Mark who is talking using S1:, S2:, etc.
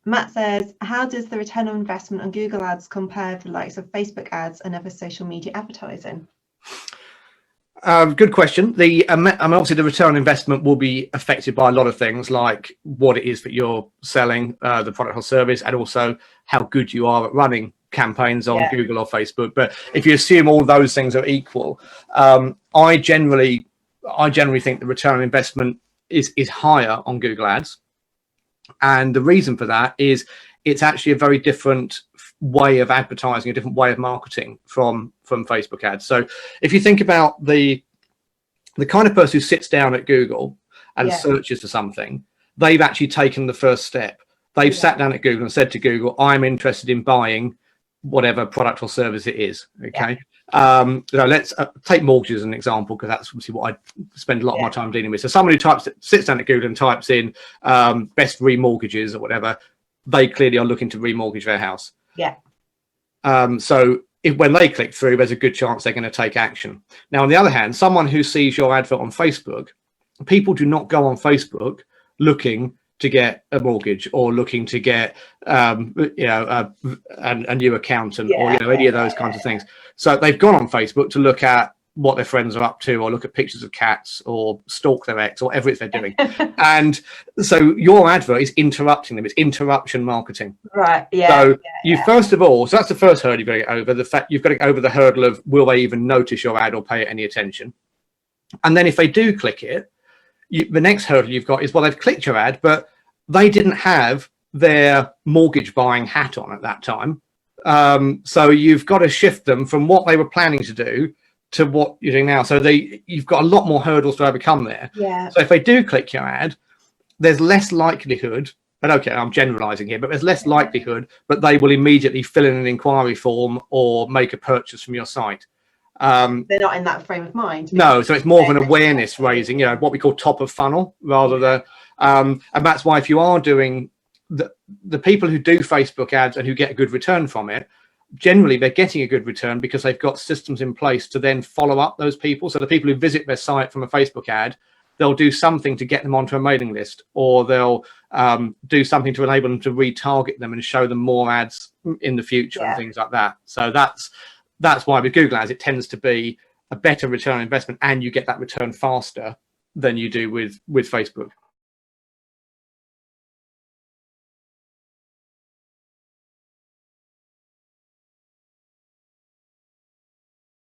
S1: Matt says, how does the return on investment on Google Ads compare with the likes of Facebook ads and other social media advertising?
S2: Good question. Obviously the return on investment will be affected by a lot of things, like what it is that you're selling, the product or service, and also how good you are at running campaigns on Google or Facebook. But if you assume all those things are equal, I generally think the return on investment is higher on Google Ads. And the reason for that is it's actually a very different way of advertising, a different way of marketing from Facebook ads. So if you think about the kind of person who sits down at Google and searches for something, they've actually taken the first step. They've sat down at Google and said to Google, I'm interested in buying whatever product or service it is. Okay. Let's take mortgages as an example, because that's obviously what I spend a lot of my time dealing with. So someone who sits down at Google and types in best remortgages or whatever, they clearly are looking to remortgage their house. So when they click through, there's a good chance they're going to take action. Now, on the other hand, someone who sees your advert on Facebook, people do not go on Facebook looking to get a mortgage or looking to get a new accountant or any of those kinds of things. So they've gone on Facebook to look at what their friends are up to, or look at pictures of cats, or stalk their ex, or whatever it is they're doing. And so your advert is interrupting them. It's interruption marketing.
S1: Right.
S2: First of all, so that's the first hurdle you've got to get over. The fact you've got to get over the hurdle of, will they even notice your ad or pay it any attention? And then if they do click it, the next hurdle you've got is, well, they've clicked your ad, but they didn't have their mortgage buying hat on at that time. So you've got to shift them from what they were planning to do to what you're doing now. So you've got a lot more hurdles to overcome there. So if they do click your ad, there's less likelihood, and okay, I'm generalizing here, but there's less likelihood that they will immediately fill in an inquiry form or make a purchase from your site.
S1: They're not in that frame of mind.
S2: No, so it's more of an awareness raising, what we call top of funnel, rather than, and that's why if you are doing the people who do Facebook ads and who get a good return from it, generally they're getting a good return because they've got systems in place to then follow up those people. So the people who visit their site from a Facebook ad, they'll do something to get them onto a mailing list, or they'll do something to enable them to retarget them and show them more ads in the future and things like that. So that's why with Google Ads, it tends to be a better return on investment, and you get that return faster than you do with Facebook.